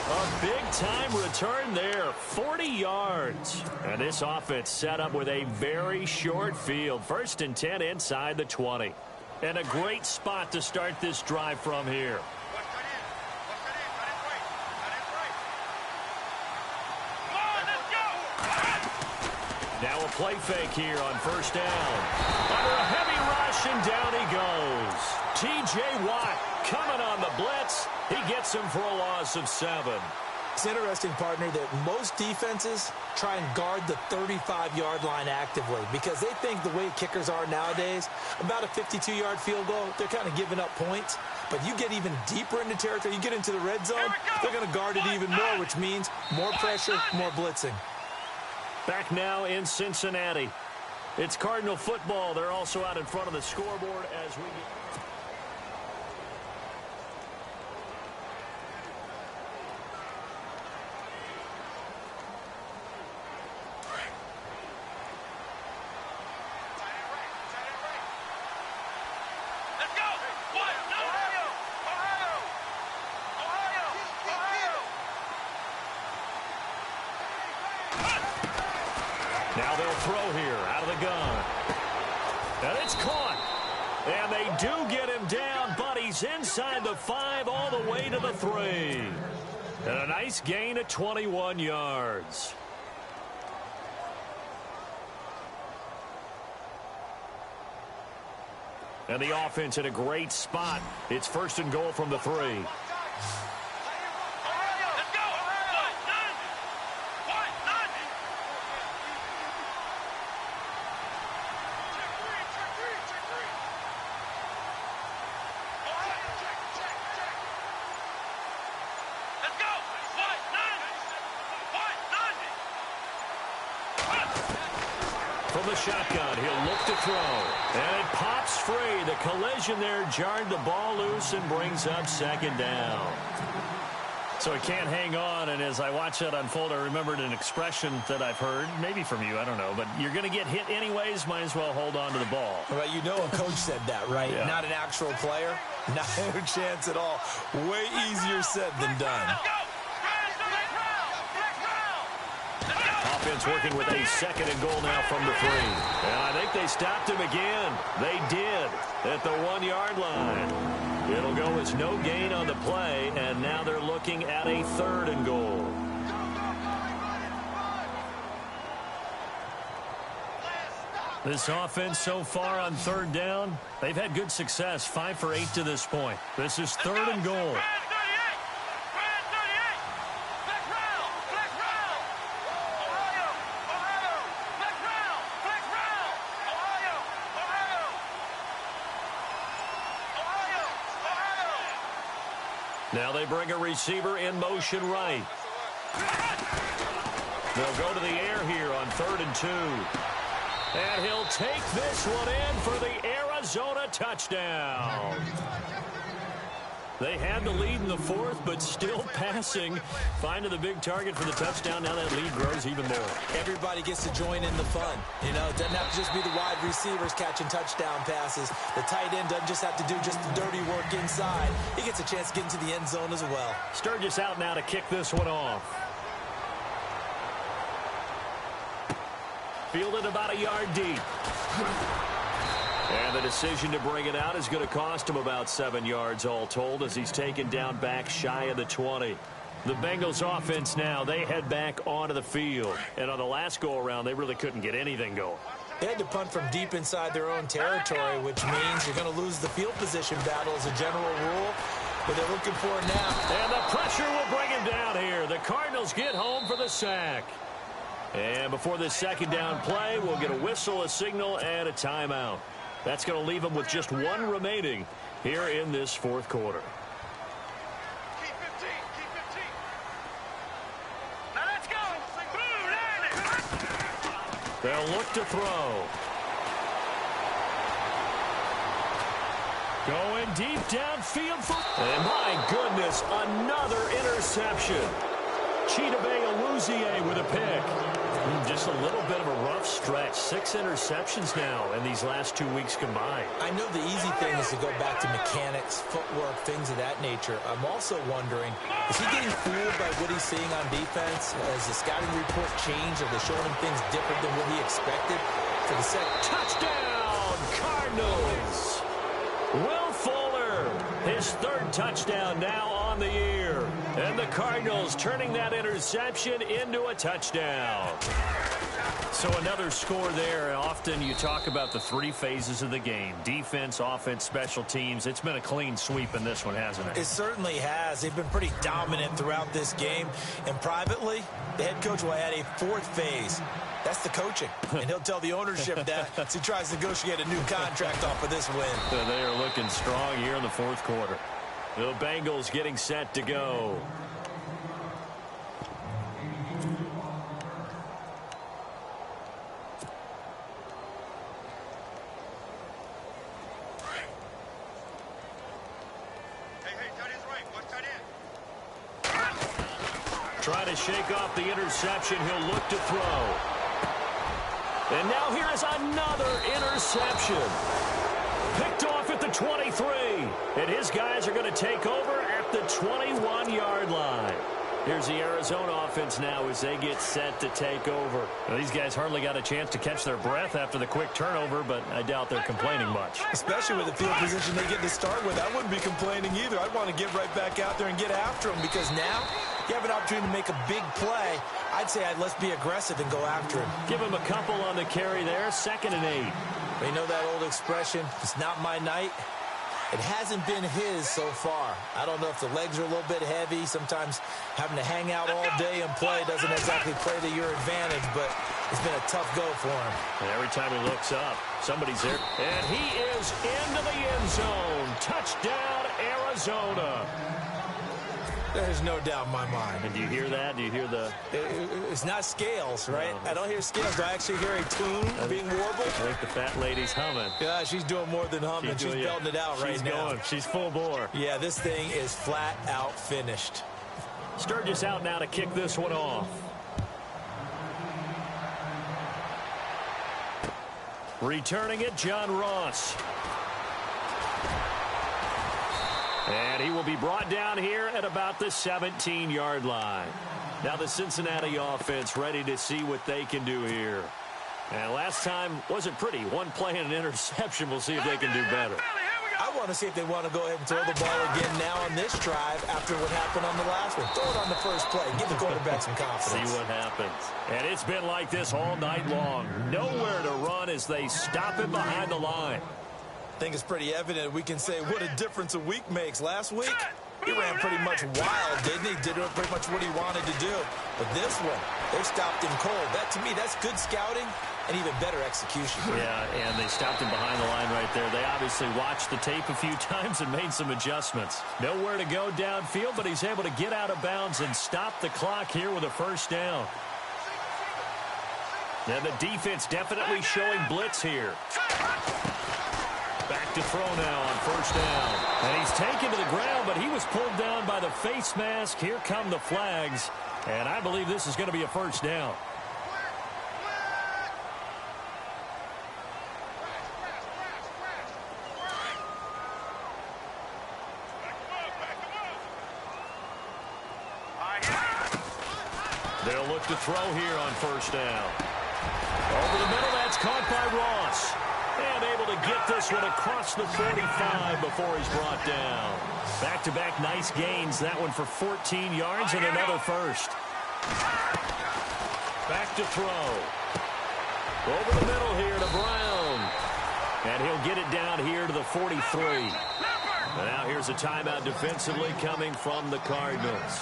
[SPEAKER 2] A big-time return there, 40 yards. And this offense set up with a very short field. 1st and 10 inside the 20. And a great spot to start this drive from here. Now a play fake here on 1st down. Under a heavy rush, and down he goes. T.J. Watt coming on the blitz. He gets him for a loss of 7.
[SPEAKER 4] It's interesting, partner, that most defenses try and guard the 35-yard line actively because they think the way kickers are nowadays, about a 52-yard field goal, they're kind of giving up points. But you get even deeper into territory, you get into the red zone, they're going to guard it even more, which means more pressure, more blitzing.
[SPEAKER 2] Back now in Cincinnati. It's Cardinal football. They're also out in front of the scoreboard as we get... Now they'll throw here out of the gun. And it's caught. And they do get him down, but he's inside the 5 all the way to the 3. And a nice gain of 21 yards. And the offense in a great spot. It's 1st and goal from the 3. From the shotgun, he'll look to throw. And it pops free. The collision there jarred the ball loose and brings up 2nd down. So he can't hang on, and as I watch that unfold, I remembered an expression that I've heard, maybe from you, I don't know, but you're going to get hit anyways, might as well hold on to the ball.
[SPEAKER 4] Well, you know a coach said that, right?
[SPEAKER 2] Yeah.
[SPEAKER 4] Not an actual player. Not a chance at all. Way easier said than done.
[SPEAKER 2] Offense working with a 2nd and goal now from the 3. And I think they stopped him again. They did at the 1-yard line. It'll go as no gain on the play, and now they're looking at a 3rd and goal. This offense so far on 3rd down, they've had good success, 5 for 8 to this point. This is 3rd and goal. Now they bring a receiver in motion right. They'll go to the air here on 3rd and 2. And he'll take this one in for the Arizona touchdown. They had the lead in the 4th, but still passing. Finding the big target for the touchdown. Now that lead grows even more.
[SPEAKER 4] Everybody gets to join in the fun. You know, it doesn't have to just be the wide receivers catching touchdown passes. The tight end doesn't just have to do just the dirty work inside. He gets a chance to get into the end zone as well.
[SPEAKER 2] Sturgis out now to kick this one off. Fielded about a yard deep. And the decision to bring it out is going to cost him about 7 yards all told as he's taken down back shy of the 20. The Bengals offense now, they head back onto the field. And on the last go-around, they really couldn't get anything going.
[SPEAKER 4] They had to punt from deep inside their own territory, which means you're going to lose the field position battle as a general rule. But they're looking for it now.
[SPEAKER 2] And the pressure will bring him down here. The Cardinals get home for the sack. And before this second down play, we'll get a whistle, a signal, and a timeout. That's going to leave them with just one remaining here in this fourth quarter.
[SPEAKER 3] Keep 15. Keep 15. Now let's go. Blue,
[SPEAKER 2] They'll look to throw. Going deep downfield for... And my goodness, another interception. Chidobe Awuzie with a pick. Just a little bit of a rough stretch. 6 interceptions now in these last 2 weeks combined.
[SPEAKER 4] I know the easy thing is to go back to mechanics, footwork, things of that nature. I'm also wondering, is he getting fooled by what he's seeing on defense? Has the scouting report changed? Are they showing him things different than what he expected? For the second
[SPEAKER 2] Touchdown, Cardinals! Will Fuller, his 3rd touchdown now on the year. And the Cardinals turning that interception into a touchdown. So another score there. Often you talk about the 3 phases of the game. Defense, offense, special teams. It's been a clean sweep in this one, hasn't it?
[SPEAKER 4] It certainly has. They've been pretty dominant throughout this game. And privately, the head coach will add a 4th phase. That's the coaching. And he'll tell the ownership that as he tries to negotiate a new contract off of this win.
[SPEAKER 2] So they are looking strong here in the fourth quarter. The Bengals getting set to go. Trying to shake off the interception. He'll look to throw. And now here is another interception. Picked off at the 23. And his guys are going to take over at the 21-yard line. Here's the Arizona offense now as they get set to take over. Well, these guys hardly got a chance to catch their breath after the quick turnover, but I doubt they're complaining much.
[SPEAKER 4] Especially with the field position they get to start with. I wouldn't be complaining either. I'd want to get right back out there and get after them because now you have an opportunity to make a big play. I'd say let's be aggressive and go after him.
[SPEAKER 2] Give him a couple on the carry there. 2nd and 8.
[SPEAKER 4] You know that old expression, it's not my night. It hasn't been his so far. I don't know if the legs are a little bit heavy. Sometimes having to hang out all day and play doesn't exactly play to your advantage, but it's been a tough go for him.
[SPEAKER 2] And every time he looks up, somebody's there. And he is into the end zone. Touchdown, Arizona.
[SPEAKER 4] There's no doubt in my mind.
[SPEAKER 2] And do you hear that? Do you hear the...
[SPEAKER 4] It's not scales, right?
[SPEAKER 2] No.
[SPEAKER 4] I don't hear scales. Do I actually hear a tune being warbled?
[SPEAKER 2] I think the fat lady's humming.
[SPEAKER 4] Yeah, she's doing more than humming. She's belting it out right now.
[SPEAKER 2] She's going. She's full bore.
[SPEAKER 4] Yeah, this thing is flat out finished.
[SPEAKER 2] Sturgis out now to kick this one off. Returning it, John Ross. And he will be brought down here at about the 17-yard line. Now the Cincinnati offense ready to see what they can do here. And last time wasn't pretty. One play and an interception. We'll see if they can do better.
[SPEAKER 4] I want to see if they want to go ahead and throw the ball again now on this drive after what happened on the last one. Throw it on the first play. Give the quarterback some confidence.
[SPEAKER 2] See what happens. And it's been like this all night long. Nowhere to run as they stop him behind the line.
[SPEAKER 4] I think it's pretty evident we can say what a difference a week makes. Last week, he ran pretty much wild, didn't he? Did pretty much what he wanted to do. But this one, they stopped him cold. That, to me, that's good scouting and even better execution.
[SPEAKER 2] Yeah, and they stopped him behind the line right there. They obviously watched the tape a few times and made some adjustments. Nowhere to go downfield, but he's able to get out of bounds and stop the clock here with a first down. And the defense definitely showing blitz here. Back to throw now on first down. And he's taken to the ground, but he was pulled down by the face mask. Here come the flags. And I believe this is going to be a first down. They'll look to throw here on first down. Over the middle, that's caught by Ross. And able to get this one across the 45 before he's brought down. Back-to-back nice gains. That one for 14 yards and another first. Back to throw. Over the middle here to Brown. And he'll get it down here to the 43. And now here's a timeout defensively coming from the Cardinals.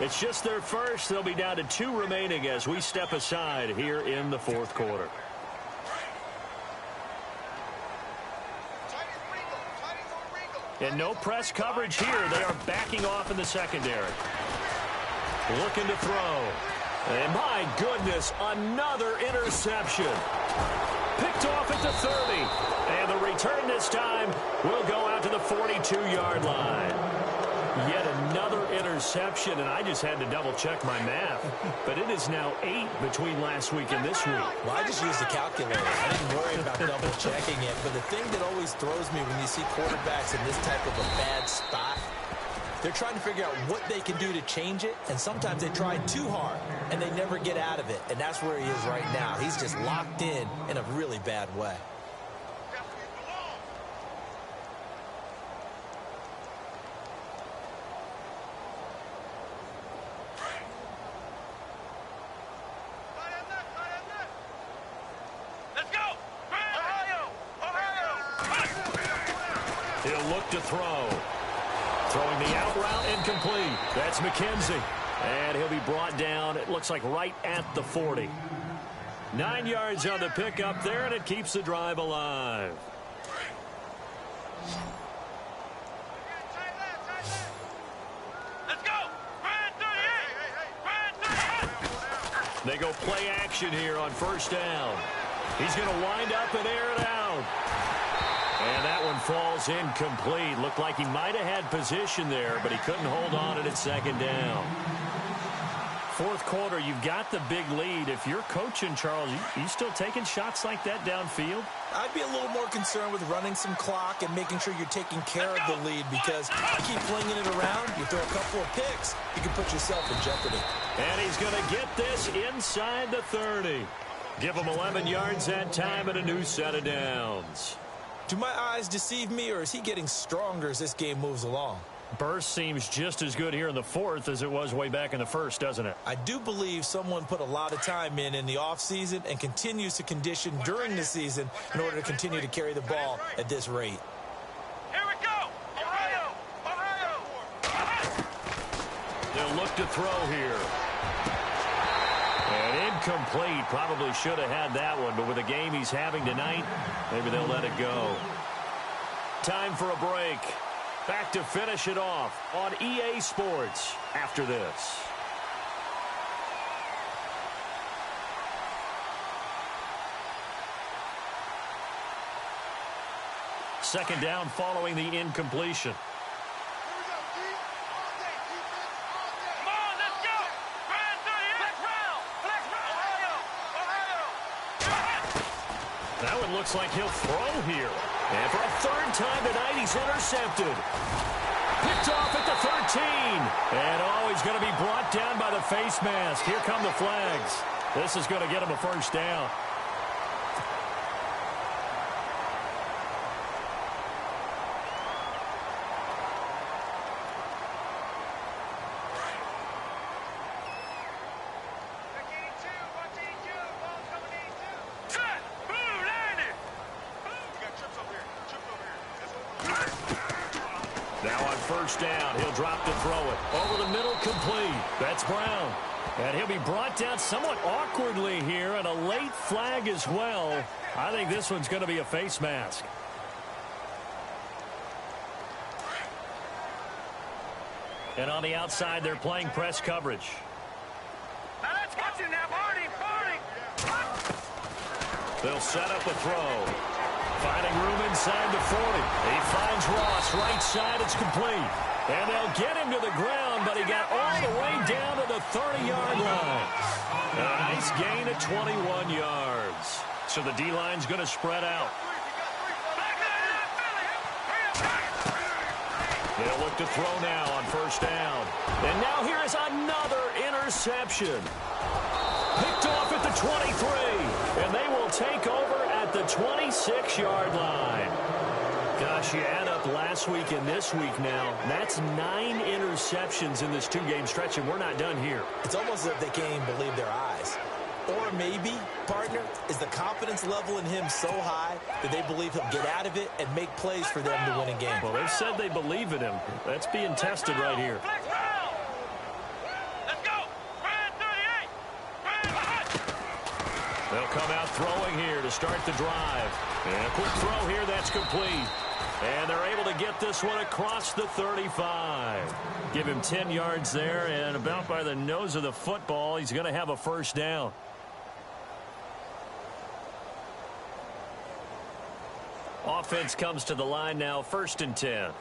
[SPEAKER 2] It's just their first. They'll be down to 2 remaining as we step aside here in the fourth quarter. And no press coverage here. They are backing off in the secondary. Looking to throw. And my goodness, another interception. Picked off at the 30. And the return this time will go out to the 42-yard line. Yet another interception, and I just had to double-check my math. But it is now 8 between last week and this week.
[SPEAKER 4] Well, I just used a calculator. I didn't worry about double-checking it. But the thing that always throws me when you see quarterbacks in this type of a bad spot, they're trying to figure out what they can do to change it, and sometimes they try too hard, and they never get out of it. And that's where he is right now. He's just locked in a really bad way.
[SPEAKER 2] He'll look to throw. Throwing the out route incomplete. That's McKenzie. And he'll be brought down, it looks like right at the 40. 9 yards on the pickup there, and it keeps the drive alive.
[SPEAKER 3] Let's go!
[SPEAKER 2] They go play action here on first down. He's going to wind up and air it out. And that one falls incomplete. Looked like he might have had position there, but he couldn't hold on at second down. Fourth quarter, you've got the big lead. If you're coaching, Charles, you still taking shots like that downfield?
[SPEAKER 4] I'd be a little more concerned with running some clock and making sure you're taking care of the lead, because you keep flinging it around, you throw a couple of picks, you can put yourself in jeopardy.
[SPEAKER 2] And he's going to get this inside the 30. Give him 11 yards that time and a new set of downs.
[SPEAKER 4] Do my eyes deceive me, or is he getting stronger as this game moves along?
[SPEAKER 2] Burst seems just as good here in the fourth as it was way back in the first, doesn't it?
[SPEAKER 4] I do believe someone put a lot of time in the offseason and continues to condition during the season in order to continue to carry the ball at this rate.
[SPEAKER 3] Here we go! Ohio! Ohio!
[SPEAKER 2] They'll look to throw here. And incomplete. Probably should have had that one, but with the game he's having tonight, maybe they'll let it go. Time for a break. Back to finish it off on EA Sports after this. Second down following the incompletion. That one looks like he'll throw here. And for a third time tonight, he's intercepted. Picked off at the 13. And he's going to be brought down by the face mask. Here come the flags. This is going to get him a first down. First down. He'll drop to throw it. Over the middle, complete. That's Brown. And he'll be brought down somewhat awkwardly here, and a late flag as well. I think this one's going to be a face mask. And on the outside, they're playing press coverage.
[SPEAKER 3] Now let's catch him now, Barney!
[SPEAKER 2] They'll set up a throw. Finding room inside the 40. He finds Ross. Right side, it's complete. And they'll get him to the ground, but he got all the way down to the 30-yard line. A nice gain of 21 yards. So the D-line's going to spread out. They'll look to throw now on first down. And now here is another interception. Picked off at the 23. And they will take over at the 26-yard line. Gosh, you add up last week and this week now. That's 9 interceptions in this 2-game stretch, and we're not done here.
[SPEAKER 4] It's almost as if they can't even believe their eyes. Or maybe, partner, is the confidence level in him so high that they believe he'll get out of it and make plays for them to win a game.
[SPEAKER 2] Well, they've said they believe in him. That's being tested right here.
[SPEAKER 3] Let's go. Brand 38. Brand behind.
[SPEAKER 2] They'll come out throwing here to start the drive. And a quick throw here, that's complete. And they're able to get this one across the 35. Give him 10 yards there, and about by the nose of the football, he's going to have a first down. Offense comes to the line now, 1st and 10.
[SPEAKER 3] Here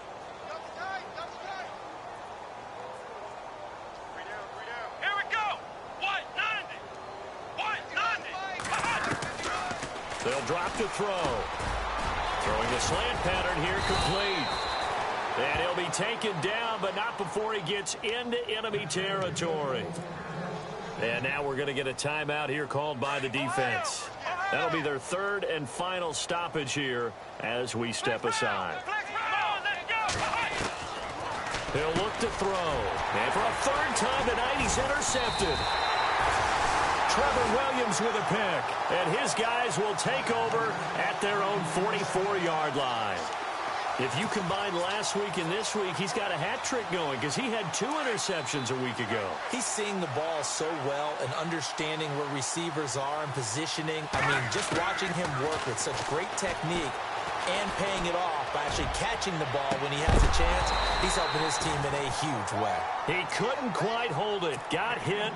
[SPEAKER 3] we go. 190. 190.
[SPEAKER 2] They'll drop the throw. Throwing the slant pattern here, complete. And he'll be taken down, but not before he gets into enemy territory. And now we're going to get a timeout here called by the defense. That'll be their 3rd and final stoppage here as we step aside. He'll look to throw. And for a 3rd time tonight, he's intercepted. Trevor Williams with a pick. And his guys will take over at their own 44-yard line. If you combine last week and this week, he's got a hat trick going because he had 2 interceptions a week ago.
[SPEAKER 4] He's seeing the ball so well and understanding where receivers are and positioning. I mean, just watching him work with such great technique and paying it off by actually catching the ball when he has a chance, he's helping his team in a huge way.
[SPEAKER 2] He couldn't quite hold it. Got hit.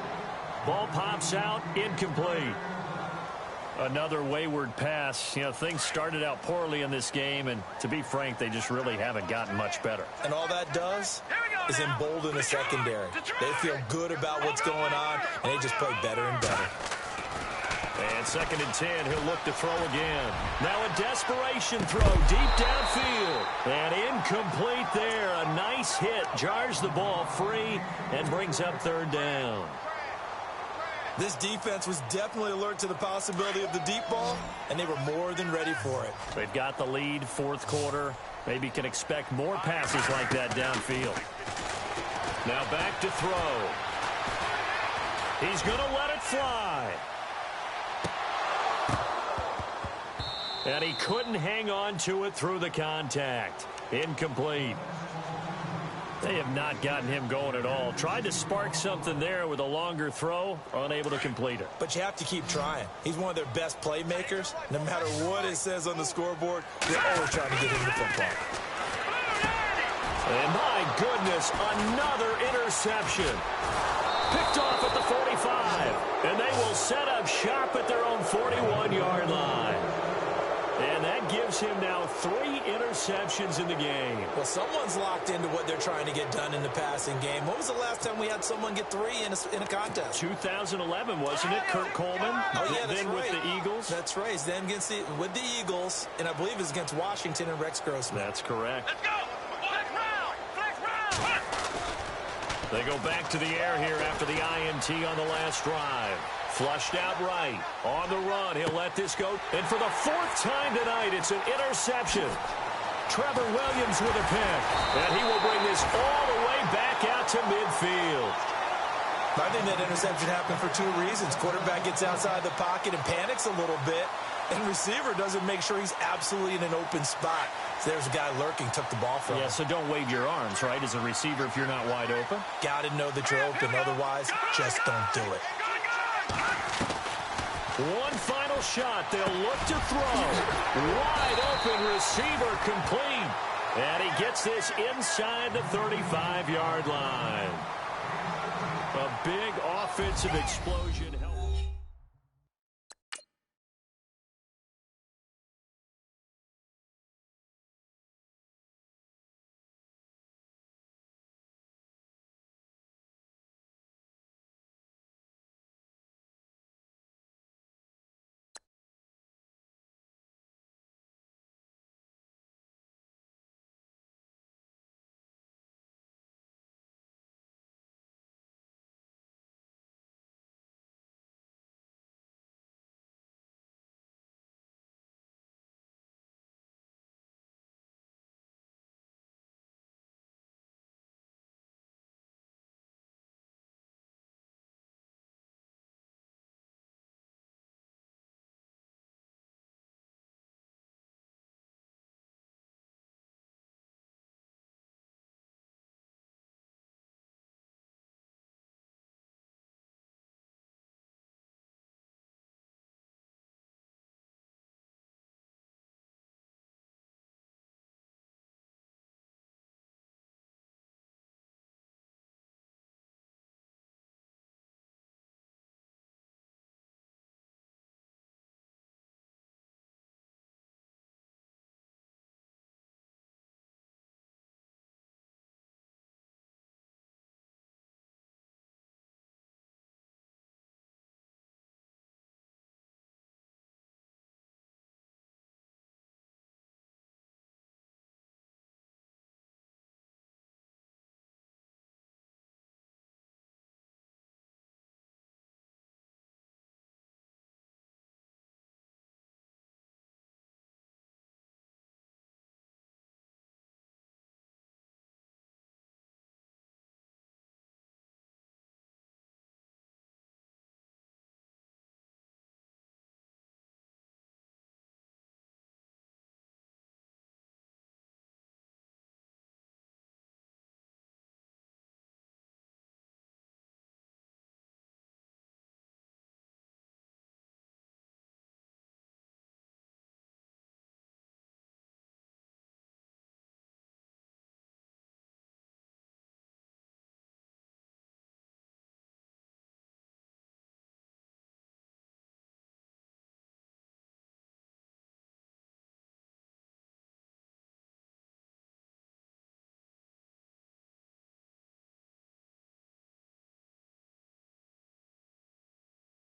[SPEAKER 2] Ball pops out. Incomplete. Another wayward pass. You know, things started out poorly in this game, and to be frank, they just really haven't gotten much better.
[SPEAKER 4] And all that does is embolden the secondary. They feel good about what's going on, and they just play better and better.
[SPEAKER 2] And 2nd and 10, he'll look to throw again. Now a desperation throw deep downfield. And incomplete there. A nice hit. Jars the ball free and brings up 3rd down.
[SPEAKER 4] This defense was definitely alert to the possibility of the deep ball, and they were more than ready for it.
[SPEAKER 2] They've got the lead, 4th quarter. Maybe can expect more passes like that downfield. Now back to throw. He's going to let it fly. And he couldn't hang on to it through the contact. Incomplete. They have not gotten him going at all. Tried to spark something there with a longer throw, unable to complete it.
[SPEAKER 4] But you have to keep trying. He's one of their best playmakers. No matter what it says on the scoreboard, they're always trying to get him the football.
[SPEAKER 2] And my goodness, another interception. Picked off at the 45. And they will set up shop at their own 41-yard line. And that gives him now 3 interceptions in the game.
[SPEAKER 4] Well, someone's locked into what they're trying to get done in the passing game. When was the last time we had someone get 3 in a contest?
[SPEAKER 2] 2011, wasn't it? Kurt Coleman.
[SPEAKER 4] Oh, yeah, that's
[SPEAKER 2] then
[SPEAKER 4] right.
[SPEAKER 2] With the Eagles.
[SPEAKER 4] That's right. Then with the Eagles, and I believe it's against Washington and Rex Grossman.
[SPEAKER 2] That's correct.
[SPEAKER 3] Let's go. Flex round. Flex round.
[SPEAKER 2] They go back to the air here after the INT on the last drive. Flushed out right. On the run, he'll let this go. And for the 4th time tonight, it's an interception. Trevor Williams with a pick. And he will bring this all the way back out to midfield.
[SPEAKER 4] I think that interception happened for 2 reasons. Quarterback gets outside the pocket and panics a little bit. And receiver doesn't make sure he's absolutely in an open spot. So there's a guy lurking, took the ball from him.
[SPEAKER 2] Yeah, so don't wave your arms, right, as a receiver if you're not wide open.
[SPEAKER 4] Got to know that you're open. Otherwise, just don't do it.
[SPEAKER 2] One final shot. They'll look to throw. Wide open receiver complete. And he gets this inside the 35-yard line. A big offensive explosion.